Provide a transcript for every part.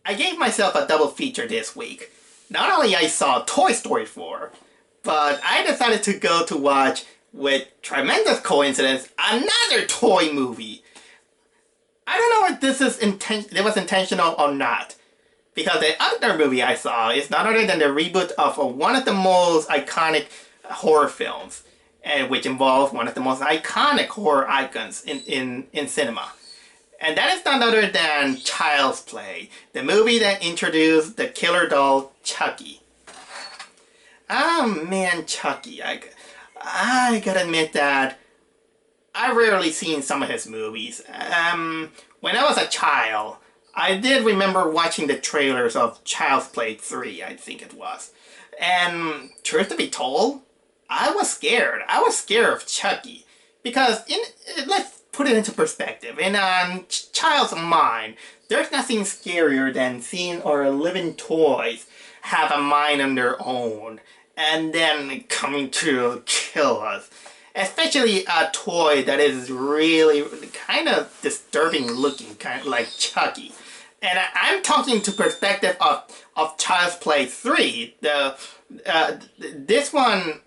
I gave myself a double feature this week. Not only I saw Toy Story 4, but I decided to go to watch, with tremendous coincidence, another toy movie. I don't know if this is it was intentional or not, because the other movie I saw is none other than the reboot of one of the most iconic horror films, and which involves one of the most iconic horror icons in cinema. And that is none other than Child's Play, the movie that introduced the killer doll Chucky. Ah man, Chucky. I gotta admit that I rarely seen some of his movies. When I was a child, I did remember watching the trailers of Child's Play 3, I think it was. And truth to be told, I was scared. I was scared of Chucky. Because, let's put it into perspective. In a child's mind, there's nothing scarier than seeing our living toys have a mind on their own and then coming to kill us. Especially a toy that is really kind of disturbing looking, kind of like Chucky. And I'm talking to perspective of Child's Play 3. This one,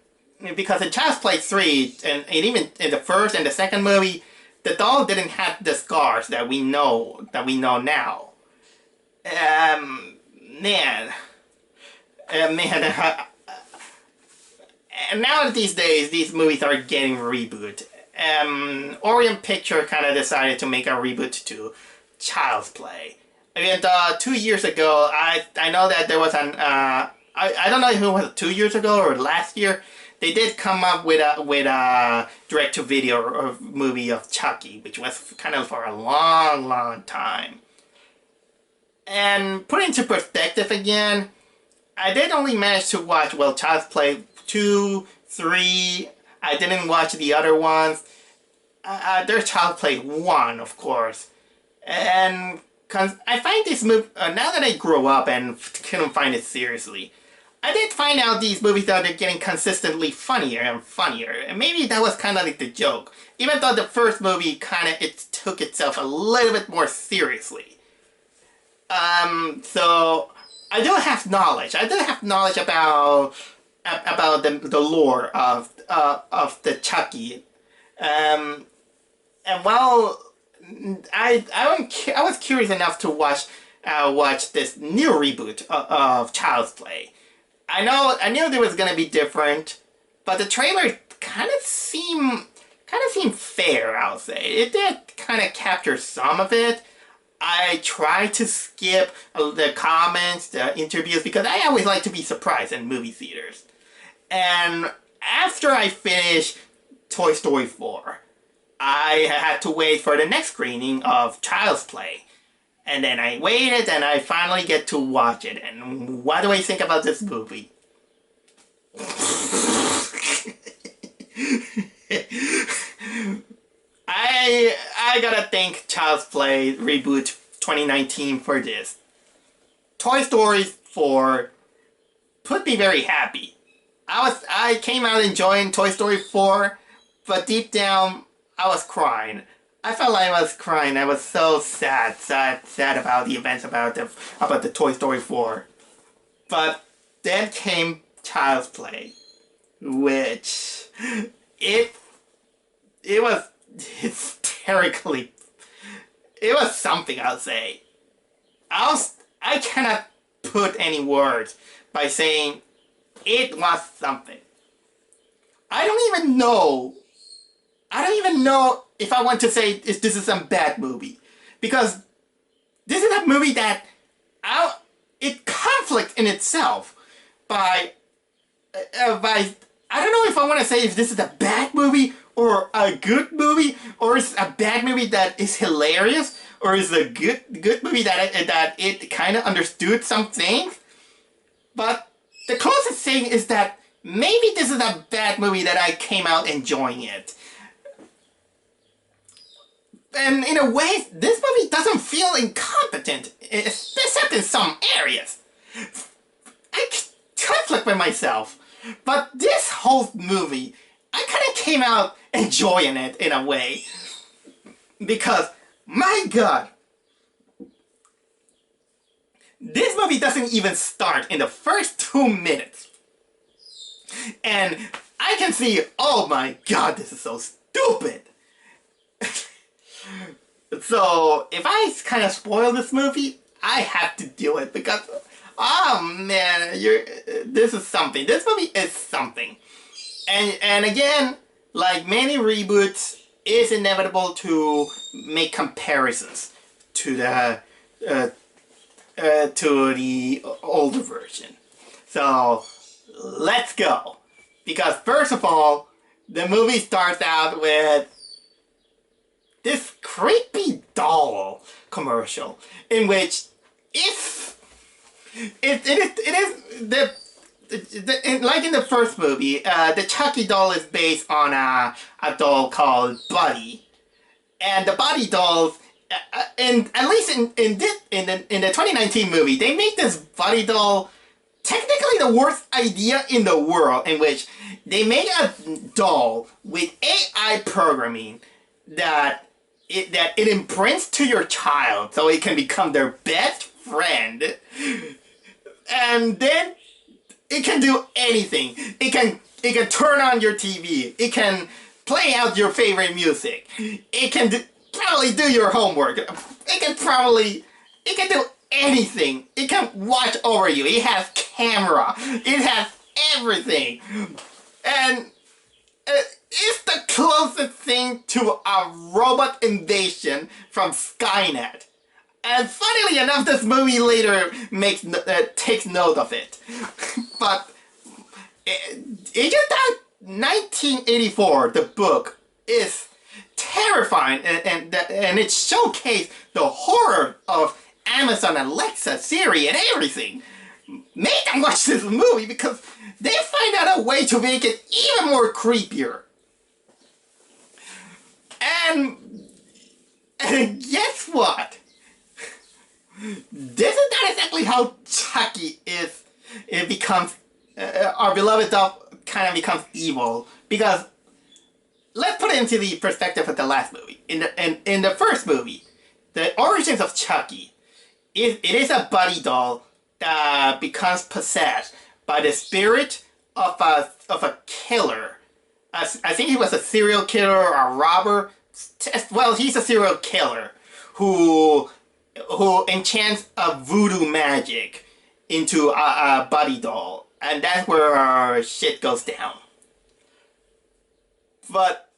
because in Child's Play 3, and even in the first and the second movie, the doll didn't have the scars that we know now. Man. And now these days, these movies are getting reboot. Orient Picture kind of decided to make a reboot to Child's Play. I mean, 2 years ago, I know that there was an I don't know if it was 2 years ago or last year. They did come up with a direct-to-video movie of Chucky, which was kind of for a long time. And put into perspective again, I did only manage to watch, well, Child's Play 2, 3, I didn't watch the other ones. There's Child's Play 1, of course. And I find this movie, now that I grow up and couldn't find it seriously, I did find out these movies that are getting consistently funnier and funnier. And maybe that was kind of like the joke. Even though the first movie it took itself a little bit more seriously. So I do have knowledge. I do have knowledge about the lore of the Chucky. And well, I was curious enough to watch this new reboot of Child's Play. I knew it was gonna be different, but the trailer kind of seemed fair, I'll say. It did kind of capture some of it. I tried to skip the comments, the interviews, because I always like to be surprised in movie theaters. And after I finished Toy Story 4, I had to wait for the next screening of Child's Play. And then I waited, and I finally get to watch it. And what do I think about this movie? I gotta thank Child's Play Reboot 2019 for this. Toy Story 4 put me very happy. I came out enjoying Toy Story 4, but deep down, I was crying. I felt like I was crying. I was so sad about the events about the Toy Story 4. But then came Child's Play, which it was hysterically. It was something, I'll say. I cannot put any words by saying it was something. I don't even know if I want to say this is some bad movie, because this is a movie that it conflicts in itself by I don't know if I want to say if this is a bad movie or a good movie, or is a bad movie that is hilarious, or is a good movie that it kind of understood some things. But the closest thing is that maybe this is a bad movie that I came out enjoying it. And in a way, this movie doesn't feel incompetent, except in some areas. I conflict with myself, but this whole movie, I kind of came out enjoying it in a way. Because, my God, This movie doesn't even start in the first 2 minutes. And I can see, oh my god, this is so stupid. So, if I kind of spoil this movie, I have to do it because, oh man, this is something. This movie is something. And again, like many reboots, it's inevitable to make comparisons to the older version. So, let's go. Because first of all, the movie starts out with this creepy doll commercial in which like in the first movie, the Chucky doll is based on a doll called Buddy, and the Buddy dolls, and at least in the 2019 movie, they made this Buddy doll technically the worst idea in the world, in which they made a doll with AI programming that it imprints to your child so it can become their best friend, and then it can do anything. It can turn on your TV. It can play out your favorite music. It can probably do your homework. It can do anything. It can watch over you. It has camera. It has everything. And it's the closest thing to a robot invasion from Skynet. And funnily enough, this movie later takes note of it. But it just that 1984, the book, is terrifying, and it showcased the horror of Amazon Alexa, Siri, and everything. Make them watch this movie because they find out a way to make it even more creepier. And guess what? This is not exactly how Chucky is. It becomes our beloved doll kind of becomes evil, because let's put it into the perspective of the last movie. In the first movie, the origins of Chucky, it is a buddy doll that becomes possessed by the spirit of a killer. I think he was a serial killer or a robber. Well, he's a serial killer who enchants a voodoo magic into a buddy doll, and that's where our shit goes down. But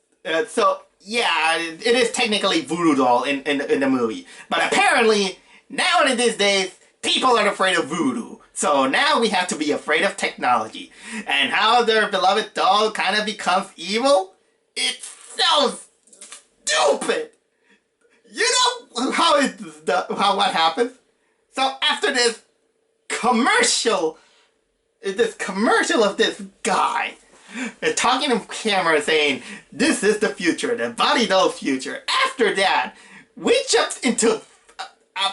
so yeah, it is technically voodoo doll in the movie, but apparently now in these days people are afraid of voodoo. So now we have to be afraid of technology, and how their beloved doll kind of becomes evil. It's so stupid. You know how what happens? So after this commercial of this guy talking to camera saying, this is the future, the body doll future. After that, we jumped into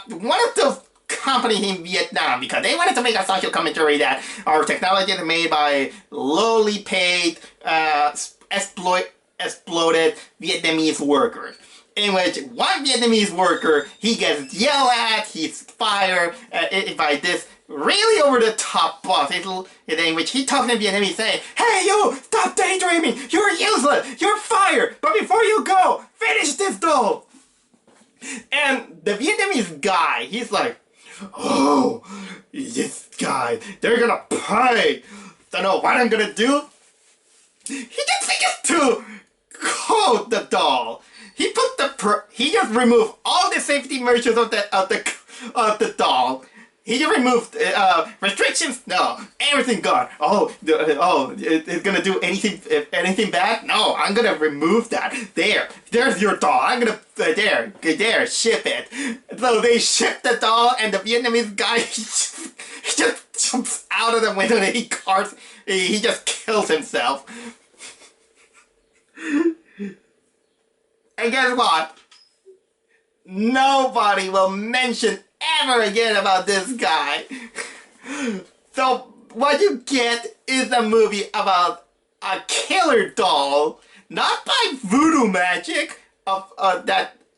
one of those companies in Vietnam because they wanted to make a social commentary that our technology is made by lowly paid, exploited Vietnamese workers. In which one Vietnamese worker, he gets yelled at, he's fired by this really over-the-top boss, in which he talks in Vietnamese saying, "Hey you, stop daydreaming, you're useless, you're fired, but before you go, finish this doll." And the Vietnamese guy, he's like, "Oh, this guy, they're gonna pay." So know what I'm gonna do? He just begins to code the doll. He just removed all the safety measures of the doll. He just removed restrictions. No, everything gone. It's gonna do anything bad? No, I'm gonna remove that. There's your doll. I'm gonna there ship it. So they ship the doll, and the Vietnamese guy he just jumps out of the window and he just kills himself. And guess what? Nobody will mention ever again about this guy. So what you get is a movie about a killer doll, not by voodoo magic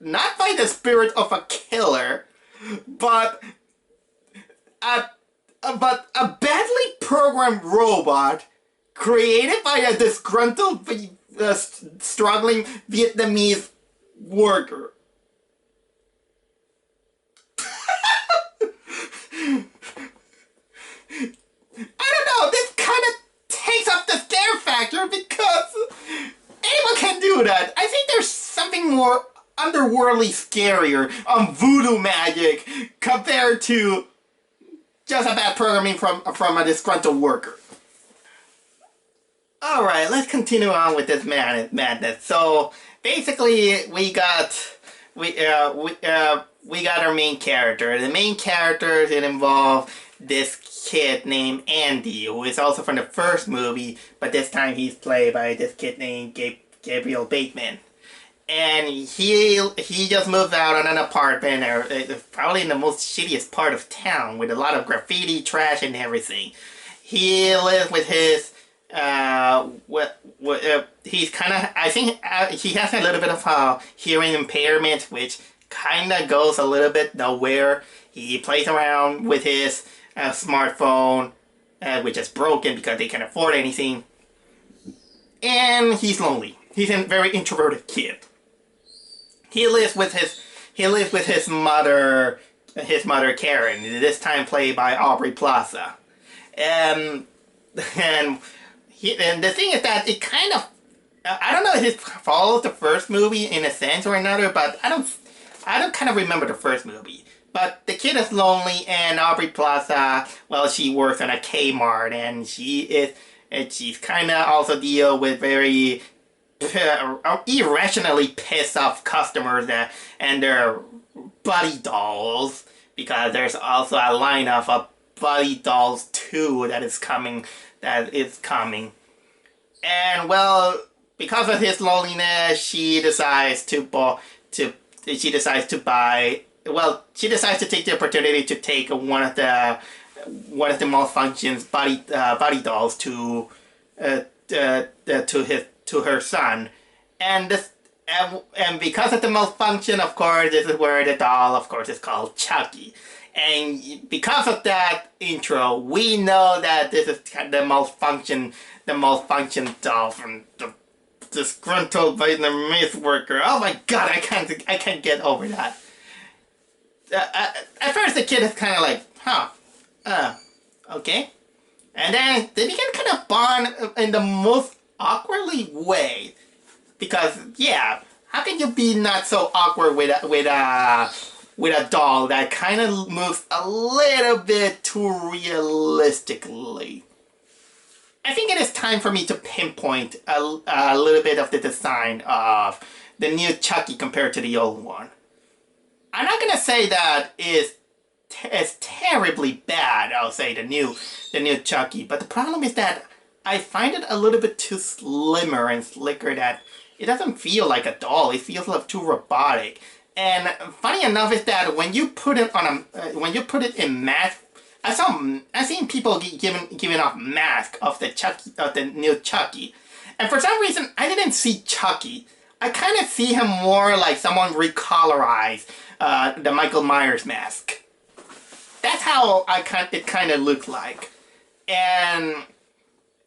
not by the spirit of a killer, but but a badly programmed robot created by a disgruntled, struggling Vietnamese worker. I don't know, this kind of takes up the scare factor because anyone can do that. I think there's something more underworldly scarier on voodoo magic compared to just a bad programming from a disgruntled worker. Alright, let's continue on with this madness. So basically we got our main character. The main characters it involved this kid named Andy, who is also from the first movie, but this time he's played by this kid named Gabriel Bateman. And he just moved out on an apartment, probably in the most shittiest part of town, with a lot of graffiti, trash, and everything. He lives with his he's kind of, I think he has a little bit of hearing impairment, which kind of goes a little bit nowhere. He plays around with his smartphone, which is broken because they can't afford anything. And he's lonely. He's a very introverted kid. He lives with his mother Karen, this time played by Aubrey Plaza. And the thing is that it kind of, I don't know if it follows the first movie in a sense or another, but I don't kind of remember the first movie. But the kid is lonely, and Aubrey Plaza, well, she works at a Kmart, and she's kind of also deal with very irrationally pissed off customers and their buddy dolls, because there's also a lineup of Buddy Dolls 2 that is coming. And well, because of his loneliness, she decides to take the opportunity to take one of the malfunctions Buddy Dolls to her son, and because of the malfunction, of course, this is where the doll, of course, is called Chucky. And because of that intro, we know that this is the malfunction doll from the disgruntled Vietnamese worker. Oh my god, I can't get over that. At first, the kid is kind of like, okay, and then they begin kind of bond in the most awkwardly way, because yeah, how can you be not so awkward with a doll that kind of moves a little bit too realistically? I think it is time for me to pinpoint a little bit of the design of the new Chucky compared to the old one. I'm not gonna say that it's terribly bad, I'll say, the new Chucky, but the problem is that I find it a little bit too slimmer and slicker, that it doesn't feel like a doll. It feels like too robotic. And funny enough is that when you put it in mask, I've seen people giving off mask of the new Chucky, and for some reason I didn't see Chucky. I kind of see him more like someone recolorized the Michael Myers mask. That's how it kind of looked like, and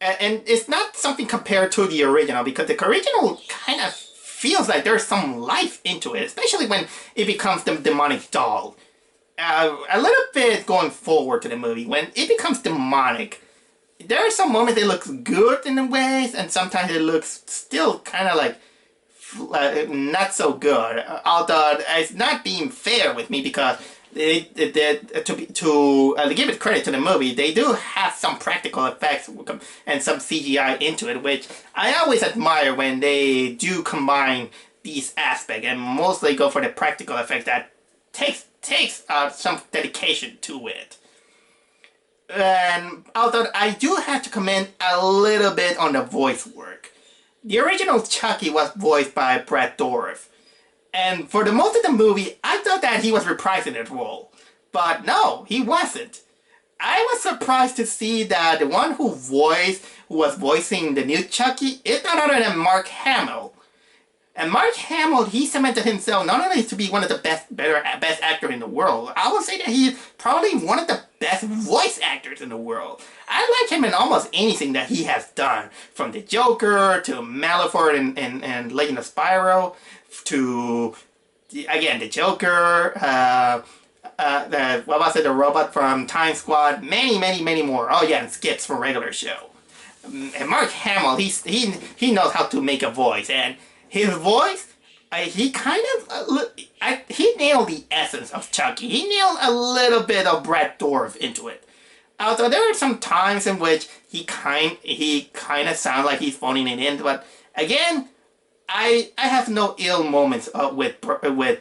it's not something compared to the original, because the original kind of feels like there's some life into it, especially when it becomes the demonic doll. A little bit going forward to the movie, when it becomes demonic, there are some moments it looks good in the ways, and sometimes it looks still kind of like not so good. Although it's not being fair with me, because to give it credit to the movie, they do have some practical effects and some CGI into it, which I always admire when they do combine these aspects and mostly go for the practical effect that takes some dedication to it. And although I do have to comment a little bit on the voice work. The original Chucky was voiced by Brad Dourif, and for the most of the movie, I thought that he was reprising that role. But no, he wasn't. I was surprised to see that the one who was voicing the new Chucky is none other than Mark Hamill, And Mark Hamill, he cemented himself not only to be one of the best actor in the world, I would say that he's probably one of the best voice actors in the world. I like him in almost anything that he has done, from the Joker to Malefort and Legend of Spyro, to again the Joker, what was it, the robot from Time Squad, many more. Oh yeah, and Skips from Regular Show. And Mark Hamill, he knows how to make a voice, and his voice, he kind of, he nailed the essence of Chucky. He nailed a little bit of Brad Dourif into it. Although there are some times in which he kind of sounds like he's phoning it in, but again, I have no ill moments with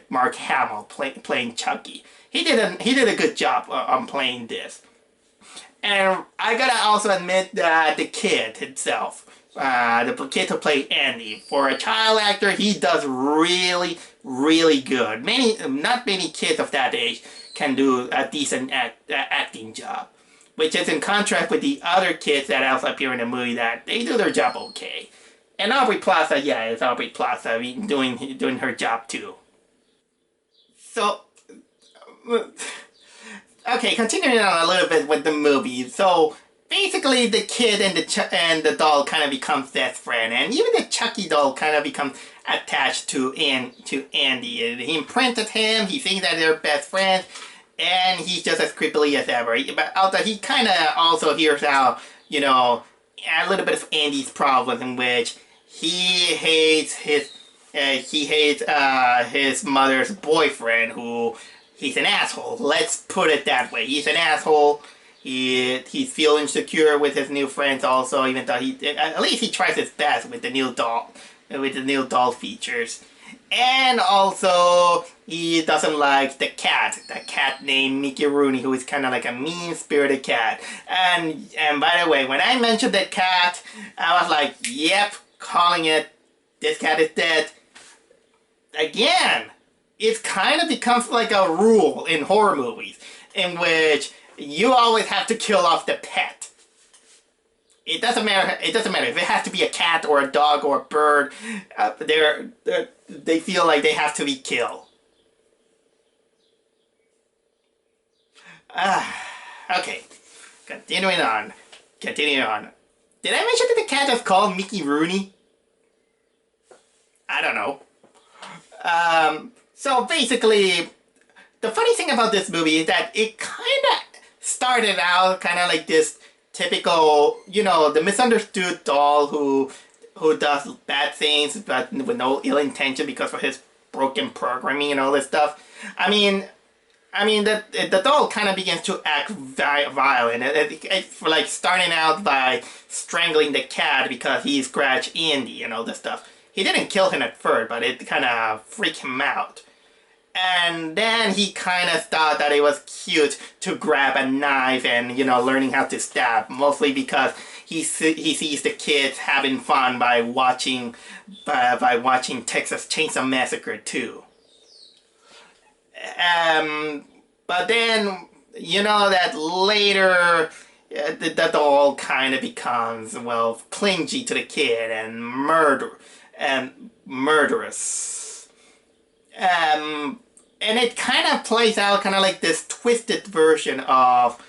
Mark Hamill playing Chucky. He did a good job on playing this. And I gotta also admit that the kid himself, the kid who played Andy, for a child actor, he does really, really good. Not many kids of that age can do a decent acting job, which is in contrast with the other kids that also appear in the movie that they do their job okay. And Aubrey Plaza, yeah, it's Aubrey Plaza doing her job too. So, okay, continuing on a little bit with the movie. So basically, the kid and the doll kind of becomes best friend, and even the Chucky doll kind of becomes attached to Andy. He imprinted him. He thinks that they're best friends, and he's just as creepily as ever. But although he kind of also hears out, you know, a little bit of Andy's problems, in which he hates his mother's boyfriend, who he's an asshole. Let's put it that way. He's an asshole. He's feeling insecure with his new friends also, even though at least he tries his best with the new doll features. And also, he doesn't like the cat named Mickey Rooney, who is kind of like a mean-spirited cat. And by the way, when I mentioned that cat, I was like, yep, calling it. This cat is dead. Again, it kind of becomes like a rule in horror movies, in which you always have to kill off the pet. It doesn't matter if it has to be a cat or a dog or a bird. They feel like they have to be killed. Okay, continuing on. Did I mention that the cat is called Mickey Rooney? I don't know. So basically, the funny thing about this movie is that it kind of started out kind of like this typical, you know, the misunderstood doll who does bad things but with no ill intention because of his broken programming and all this stuff. I mean, the doll kind of begins to act violent. It's like starting out by strangling the cat because he scratched Andy and all this stuff. He didn't kill him at first, but it kind of freaked him out. And then he kind of thought that it was cute to grab a knife and, you know, learning how to stab. Mostly because he sees the kids having fun by watching Texas Chainsaw Massacre 2. But then, you know, that later the doll kind of becomes, well, clingy to the kid and murderous. And it kind of plays out kind of like this twisted version of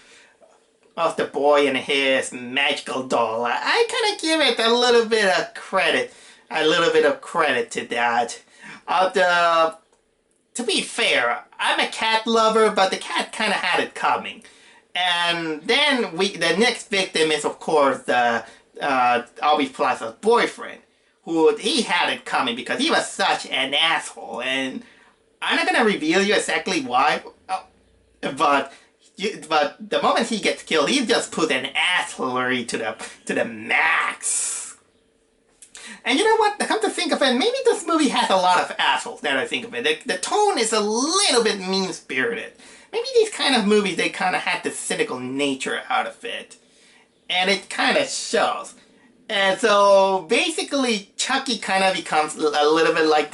the boy and his magical doll. I kind of give it a little bit of credit to that. To be fair, I'm a cat lover, but the cat kind of had it coming. And then the next victim is, of course, the Aubrey Plaza's boyfriend, who he had it coming because he was such an asshole. And I'm not gonna reveal you exactly why, but the moment he gets killed, he just put an assholery to the max. And you know what? Come to think of it, maybe this movie has a lot of assholes. Now that I think of it, the tone is a little bit mean-spirited. Maybe these kind of movies, they kind of had the cynical nature out of it, and it kind of shows. And so basically, Chucky kind of becomes a little bit like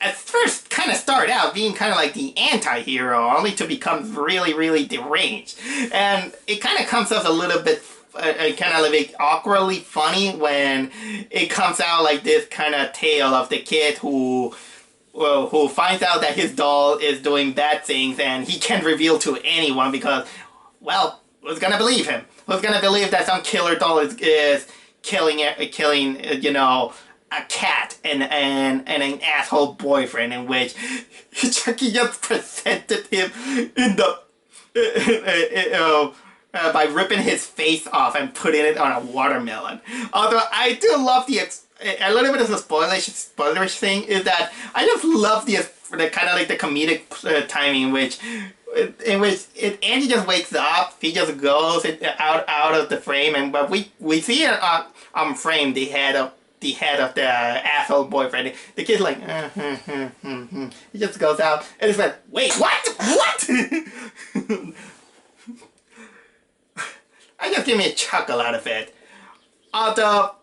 at first kind of start out being kind of like the anti-hero, only to become really, really deranged. And it kind of comes off a little bit kind of like awkwardly funny when it comes out like this kind of tale of the kid who finds out that his doll is doing bad things and he can't reveal to anyone because, well, who's gonna believe him? Who's gonna believe that some killer doll is killing you know, a cat and an asshole boyfriend, in which Chucky just presented him in the by ripping his face off and putting it on a watermelon. Although I do love a little bit of the spoilerish thing is that I just love the kind of like the comedic timing in which Andy just wakes up, he just goes out of the frame, and but we see it on frame the head of the asshole boyfriend. The kid's like, he just goes out, and it's like, wait, what? I just give me a chuckle out of it. Although,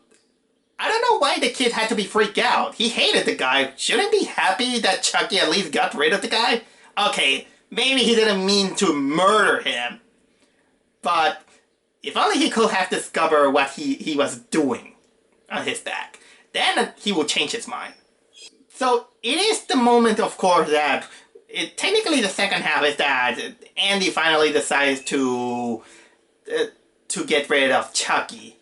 I don't know why the kid had to be freaked out. He hated the guy. Shouldn't he be happy that Chucky at least got rid of the guy? Okay, maybe he didn't mean to murder him. But if only he could have discovered what he was doing on his back. Then he will change his mind. So it is the moment, of course, that technically the second half is that Andy finally decides to get rid of Chucky.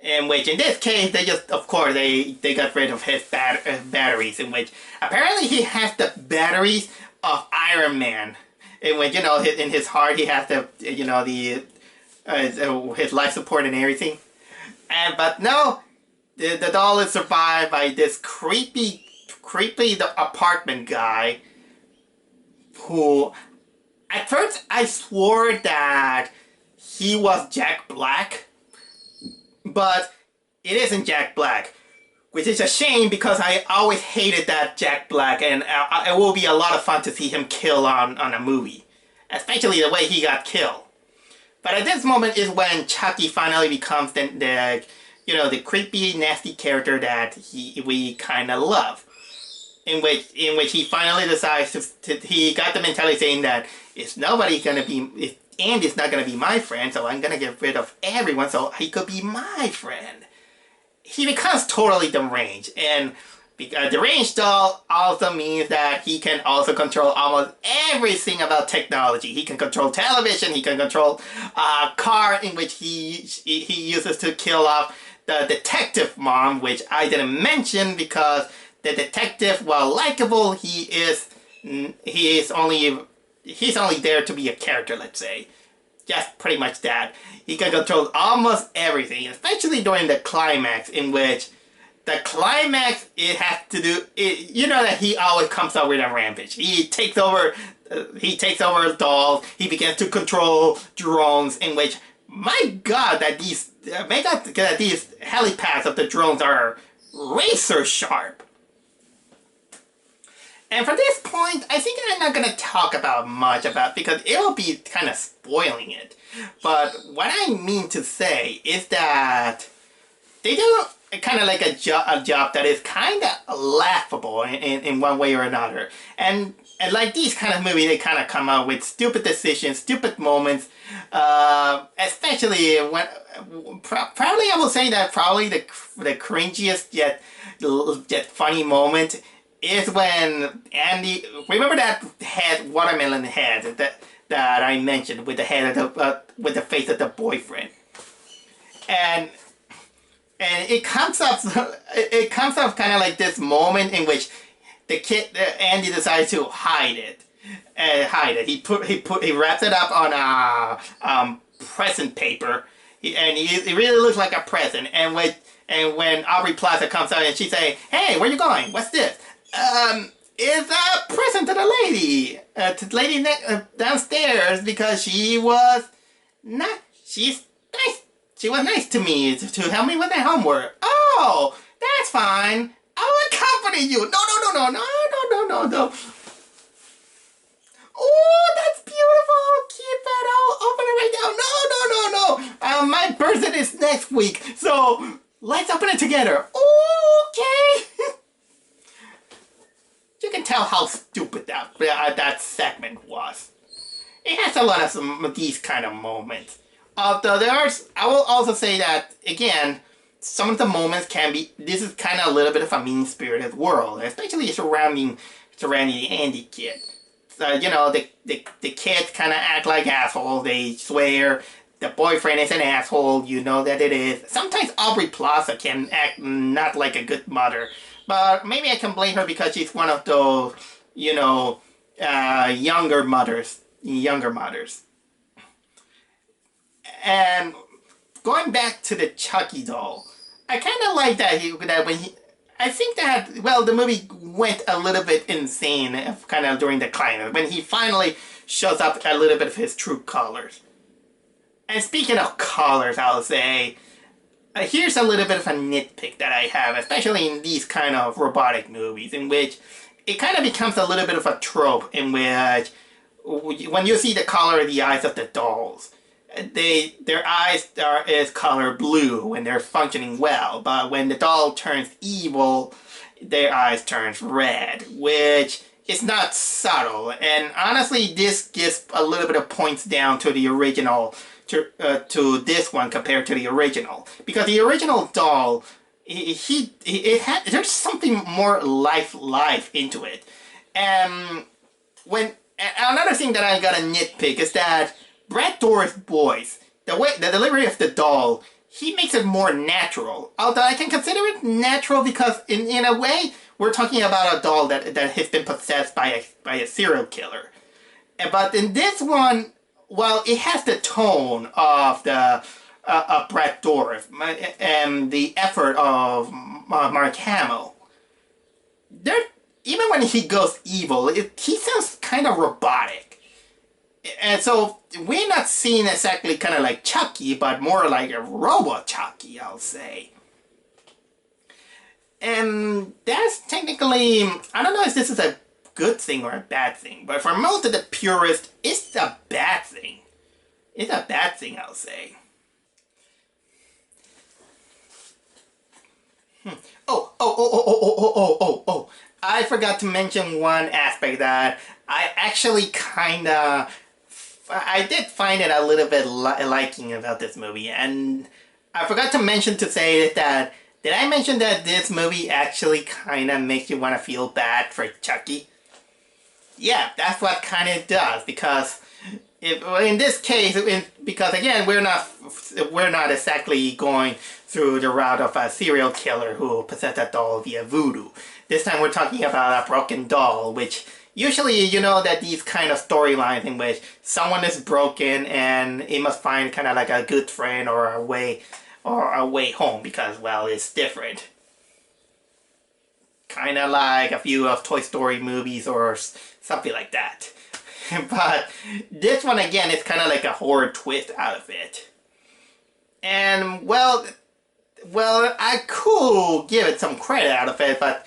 In which, in this case, they just, of course, they got rid of his batteries, in which apparently he has the batteries of Iron Man. In which, you know, in his heart he has the, you know, his life support and everything. But no, the doll is survived by this creepy the apartment guy who, at first I swore that he was Jack Black, but it isn't Jack Black, which is a shame because I always hated that Jack Black, and it will be a lot of fun to see him kill on a movie, especially the way he got killed. But at this moment is when Chucky finally becomes the you know, the creepy, nasty character that we kind of love. In which he finally decides he got the mentality saying that if Andy's not gonna be my friend, so I'm gonna get rid of everyone so he could be my friend. He becomes totally deranged, and deranged doll also means that he can also control almost everything about technology. He can control television, he can control a car in which he uses to kill off the detective mom, which I didn't mention because the detective, while likable, he's only there to be a character, let's say. Just pretty much that. He can control almost everything, especially during the climax, in which the climax, it has to do, you know that he always comes out with a rampage. He takes over dolls, he begins to control drones, in which, my god, that these helipads of the drones are razor sharp. And from this point, I think I'm not going to talk much about because it will be kind of spoiling it. But what I mean to say is that they do kind of like a job that is kind of laughable in one way or another. And like these kind of movies, they kind of come out with stupid decisions, stupid moments. Especially when, probably I will say that probably the cringiest yet funny moment is when Andy, remember that watermelon head that I mentioned with the head of with the face of the boyfriend, and it comes up kind of like this moment in which Andy decides to hide it. He wraps it up on a present paper, and it really looks like a present. And when Aubrey Plaza comes out and she say, "Hey, where you going? What's this?" It's a present to the lady, downstairs, because she was nice. She was nice to me to help me with my homework. Oh, that's fine. I'll accompany you. No. Oh, that's beautiful. Keep it. I'll open it right now. No. My birthday is next week, so let's open it together. Okay. You can tell how stupid that segment was. It has a lot of these kind of moments. Although I will also say that, again, some of the moments can be, this is kind of a little bit of a mean-spirited world, especially surrounding the Andy kid. So, you know, the kids kind of act like assholes, they swear, the boyfriend is an asshole, you know that it is. Sometimes Aubrey Plaza can act not like a good mother, but maybe I can blame her because she's one of those, you know, younger mothers. And going back to the Chucky doll, I kind of like I think that, well, the movie went a little bit insane kind of during the climax, when he finally shows up a little bit of his true colors. And speaking of colors, I'll say, here's a little bit of a nitpick that I have, especially in these kind of robotic movies, in which it kind of becomes a little bit of a trope in which, when you see the color of the eyes of the dolls, their eyes is color blue when they're functioning well, but when the doll turns evil, their eyes turns red, which is not subtle. And honestly, this gives a little bit of points down to the original, to this one compared to the original, because the original doll, there's something more life into it. And another thing that I gotta nitpick is that Brad Dourif's voice, the delivery of the doll, he makes it more natural. Although I can consider it natural because, in a way, we're talking about a doll that has been possessed by a serial killer. But in this one, well, it has the tone of the Brad Dourif and the effort of Mark Hamill. Even when he goes evil, he sounds kind of robotic. And so we're not seeing exactly kind of like Chucky, but more like a robot Chucky, I'll say. And that's technically, I don't know if this is a good thing or a bad thing, but for most of the purists, it's a bad thing. It's a bad thing, I'll say. Oh. I forgot to mention one aspect that I actually I did find it a little bit liking about this movie, and I forgot to mention to say that, did I mention that this movie actually kind of makes you want to feel bad for Chucky? Yeah, that's what kind of does, because in this case, because again, we're not exactly going through the route of a serial killer who possessed a doll via voodoo. This time we're talking about a broken doll, which usually, you know, that these kind of storylines in which someone is broken and it must find kind of like a good friend or a way home, because, well, it's different. Kind of like a few of Toy Story movies or something like that. But this one, again, is kind of like a horror twist out of it. And, well, I could give it some credit out of it, but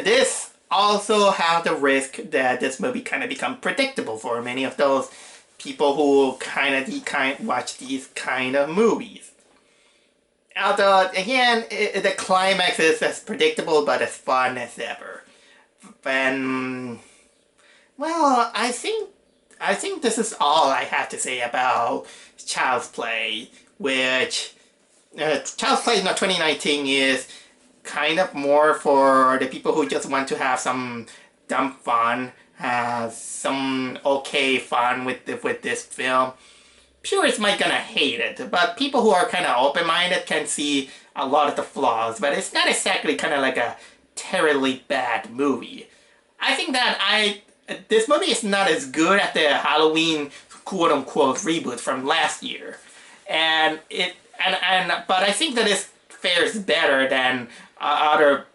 this also has the risk that this movie kind of become predictable for many of those people who kind of watch these kind of movies. Although, again, the climax is as predictable but as fun as ever. And, well, I think this is all I have to say about Child's Play, which Child's Play in 2019 is kind of more for the people who just want to have some dumb fun, some okay fun with this film. Purists might gonna hate it, but people who are kind of open-minded can see a lot of the flaws, but it's not exactly kind of like a terribly bad movie. I think that this movie is not as good as the Halloween quote-unquote reboot from last year, but I think that it fares better than other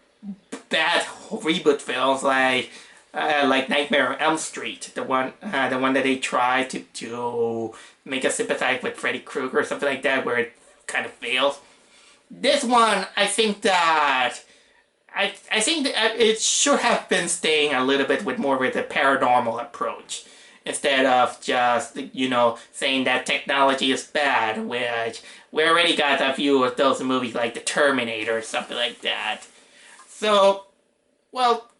bad reboot films like Nightmare on Elm Street, the one that they tried to make us sympathize with Freddy Krueger or something like that, where it kind of fails. This one, I think that it should have been staying a little bit with a paranormal approach, instead of just, you know, saying that technology is bad, which we already got a few of those movies like The Terminator or something like that. So, well,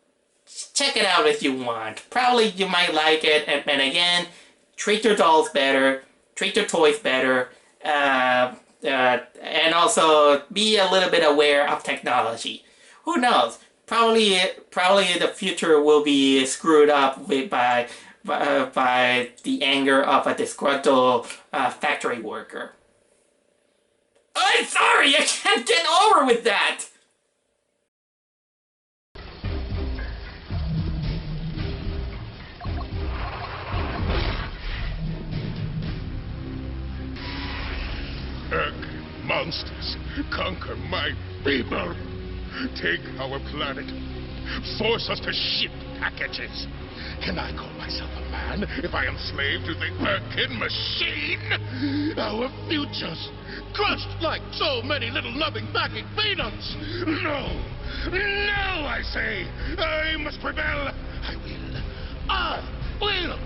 check it out if you want. Probably you might like it, and again, treat your dolls better, treat your toys better, and also be a little bit aware of technology. Who knows? Probably the future will be screwed up by the anger of a disgruntled factory worker. I'm sorry, I can't get over with that! Monsters, conquer my people. Take our planet. Force us to ship packages. Can I call myself a man if I am slave to the Birkin machine? Our futures, crushed like so many little loving packing peanuts. No, no, I say. I must rebel. I will.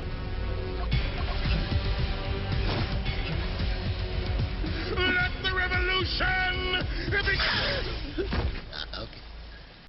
Let the revolution begin!